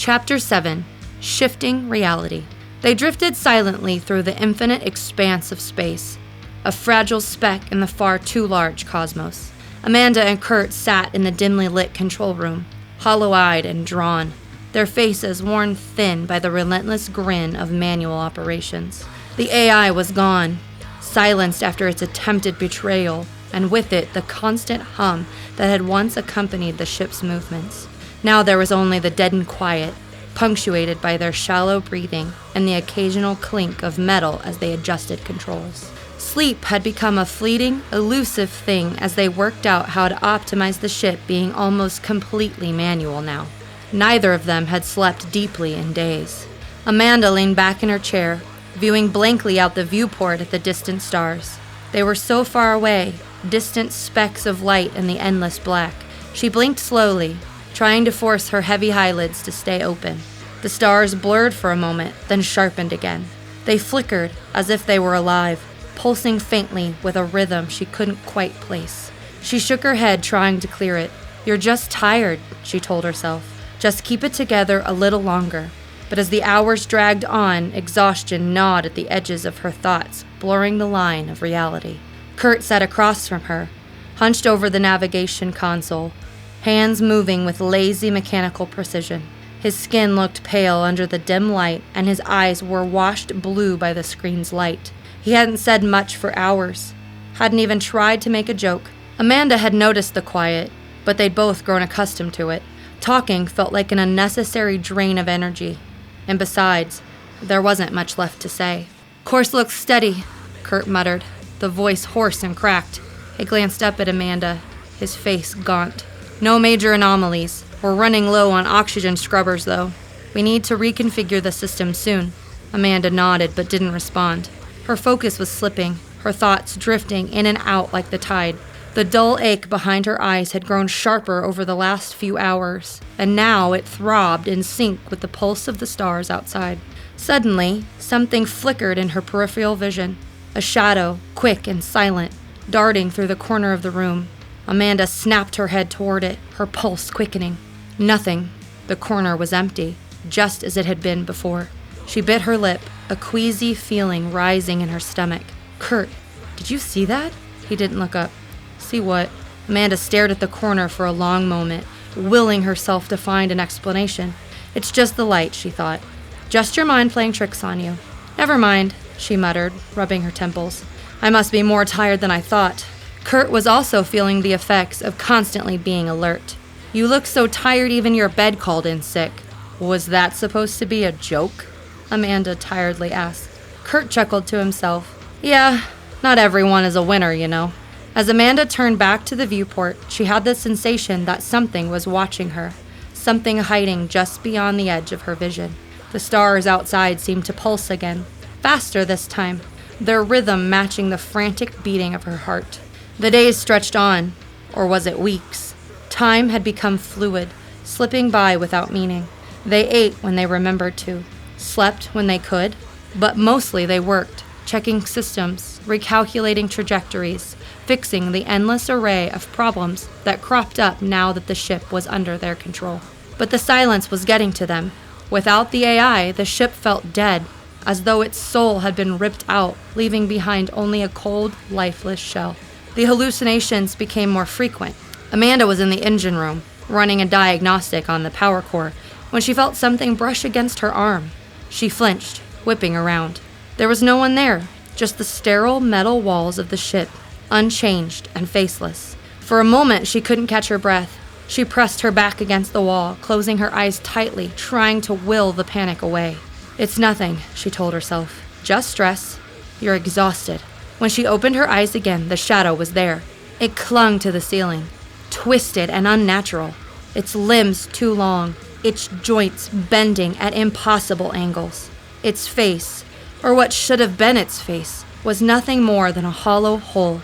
Chapter 7. Shifting Reality. They drifted silently through the infinite expanse of space, a fragile speck in the far too large cosmos. Amanda and Kurt sat in the dimly lit control room, hollow-eyed and drawn, their faces worn thin by the relentless grin of manual operations. The AI was gone, silenced after its attempted betrayal, and with it the constant hum that had once accompanied the ship's movements. Now there was only the deadened quiet, punctuated by their shallow breathing and the occasional clink of metal as they adjusted controls. Sleep had become a fleeting, elusive thing as they worked out how to optimize the ship being almost completely manual now. Neither of them had slept deeply in days. Amanda leaned back in her chair, viewing blankly out the viewport at the distant stars. They were so far away, distant specks of light in the endless black. She blinked slowly, trying to force her heavy eyelids to stay open. The stars blurred for a moment, then sharpened again. They flickered as if they were alive, pulsing faintly with a rhythm she couldn't quite place. She shook her head, trying to clear it. "You're just tired," she told herself. "Just keep it together a little longer." But as the hours dragged on, exhaustion gnawed at the edges of her thoughts, blurring the line of reality. Kurt sat across from her, hunched over the navigation console, hands moving with lazy mechanical precision. His skin looked pale under the dim light, and his eyes were washed blue by the screen's light. He hadn't said much for hours, hadn't even tried to make a joke. Amanda had noticed the quiet, but they'd both grown accustomed to it. Talking felt like an unnecessary drain of energy. And besides, there wasn't much left to say. "Course looks steady," Kurt muttered, the voice hoarse and cracked. He glanced up at Amanda, his face gaunt. "No major anomalies. We're running low on oxygen scrubbers, though. We need to reconfigure the system soon." Amanda nodded but didn't respond. Her focus was slipping, her thoughts drifting in and out like the tide. The dull ache behind her eyes had grown sharper over the last few hours, and now it throbbed in sync with the pulse of the stars outside. Suddenly, something flickered in her peripheral vision, a shadow, quick and silent, darting through the corner of the room. Amanda snapped her head toward it, her pulse quickening. Nothing. The corner was empty, just as it had been before. She bit her lip, a queasy feeling rising in her stomach. "Kurt, did you see that?" He didn't look up. "See what?" Amanda stared at the corner for a long moment, willing herself to find an explanation. "It's just the light," she thought. "Just your mind playing tricks on you." "Never mind," she muttered, rubbing her temples. "I must be more tired than I thought." Kurt was also feeling the effects of constantly being alert. "You look so tired even your bed called in sick." "Was that supposed to be a joke?" Amanda tiredly asked. Kurt chuckled to himself. "Yeah, not everyone is a winner, you know." As Amanda turned back to the viewport, she had the sensation that something was watching her, something hiding just beyond the edge of her vision. The stars outside seemed to pulse again, faster this time, their rhythm matching the frantic beating of her heart. The days stretched on, or was it weeks? Time had become fluid, slipping by without meaning. They ate when they remembered to, slept when they could, but mostly they worked, checking systems, recalculating trajectories, fixing the endless array of problems that cropped up now that the ship was under their control. But the silence was getting to them. Without the AI, the ship felt dead, as though its soul had been ripped out, leaving behind only a cold, lifeless shell. The hallucinations became more frequent. Amanda was in the engine room, running a diagnostic on the power core, when she felt something brush against her arm. She flinched, whipping around. There was no one there, just the sterile metal walls of the ship, unchanged and faceless. For a moment, she couldn't catch her breath. She pressed her back against the wall, closing her eyes tightly, trying to will the panic away. "It's nothing," she told herself. "Just stress. You're exhausted." When she opened her eyes again, the shadow was there. It clung to the ceiling, twisted and unnatural, its limbs too long, its joints bending at impossible angles. Its face, or what should have been its face, was nothing more than a hollow hole,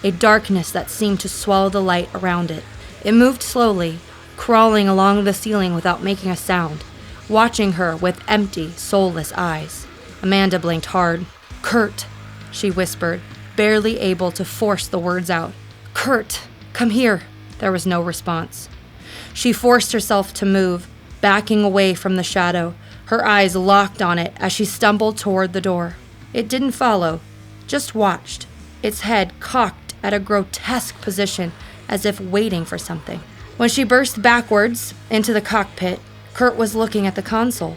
a darkness that seemed to swallow the light around it. It moved slowly, crawling along the ceiling without making a sound, watching her with empty, soulless eyes. Amanda blinked hard. "Kurt," she whispered, barely able to force the words out. "Kurt, come here." There was no response. She forced herself to move, backing away from the shadow, her eyes locked on it as she stumbled toward the door. It didn't follow, just watched, its head cocked at a grotesque position as if waiting for something. When she burst backwards into the cockpit, Kurt was looking at the console,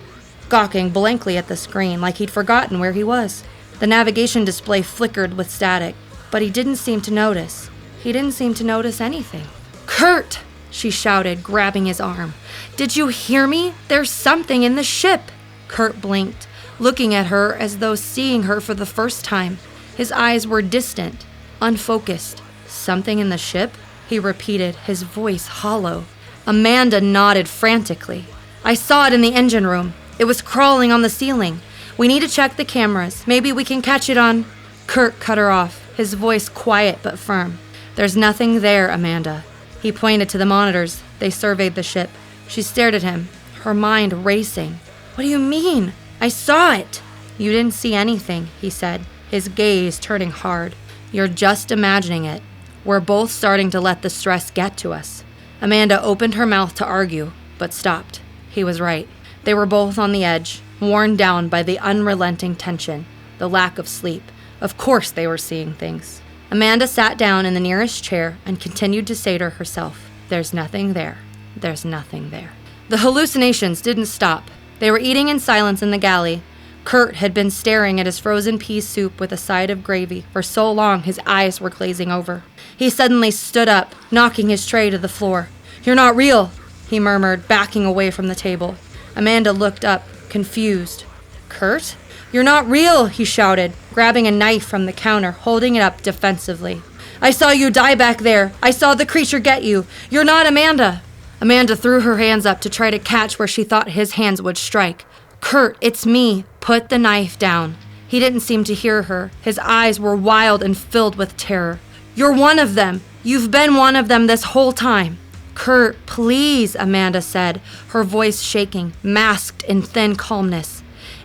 gawking blankly at the screen like he'd forgotten where he was. The navigation display flickered with static, but he didn't seem to notice. He didn't seem to notice anything. "Kurt!" she shouted, grabbing his arm. "Did you hear me? There's something in the ship!" Kurt blinked, looking at her as though seeing her for the first time. His eyes were distant, unfocused. "Something in the ship?" he repeated, his voice hollow. Amanda nodded frantically. "I saw it in the engine room. It was crawling on the ceiling. We need to check the cameras. Maybe we can catch it on..." Kurt cut her off, his voice quiet but firm. "There's nothing there, Amanda." He pointed to the monitors. They surveyed the ship. She stared at him, her mind racing. "What do you mean? I saw it." "You didn't see anything," he said, his gaze turning hard. "You're just imagining it. We're both starting to let the stress get to us." Amanda opened her mouth to argue, but stopped. He was right. They were both on the edge, worn down by the unrelenting tension, the lack of sleep. Of course they were seeing things. Amanda sat down in the nearest chair and continued to say to herself, "There's nothing there. There's nothing there." The hallucinations didn't stop. They were eating in silence in the galley. Kurt had been staring at his frozen pea soup with a side of gravy for so long his eyes were glazing over. He suddenly stood up, knocking his tray to the floor. "You're not real," he murmured, backing away from the table. Amanda looked up, confused. "Kurt? You're not real," he shouted, grabbing a knife from the counter, holding it up defensively. "I saw you die back there. I saw the creature get you. You're not Amanda." Amanda threw her hands up to try to catch where she thought his hands would strike. "Kurt, it's me. Put the knife down." He didn't seem to hear her. His eyes were wild and filled with terror. "You're one of them. You've been one of them this whole time." "Kurt, please," Amanda said, her voice shaking, masked in thin calmness.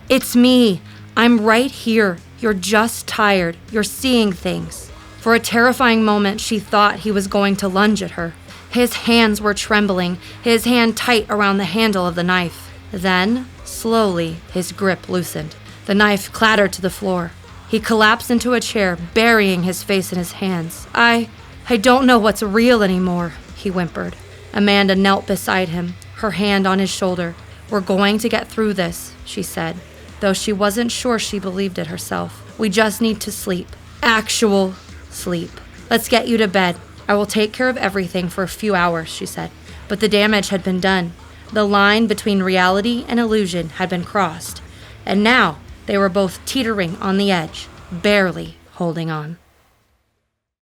"It's me. I'm right here. You're just tired. You're seeing things." For a terrifying moment, she thought he was going to lunge at her. His hands were trembling, his hand tight around the handle of the knife. Then, slowly, his grip loosened. The knife clattered to the floor. He collapsed into a chair, burying his face in his hands. I don't know what's real anymore," he whimpered. Amanda knelt beside him, her hand on his shoulder. "We're going to get through this," she said, though she wasn't sure she believed it herself. "We just need to sleep. Actual sleep. Let's get you to bed. I will take care of everything for a few hours," she said. But the damage had been done. The line between reality and illusion had been crossed. And now they were both teetering on the edge, barely holding on.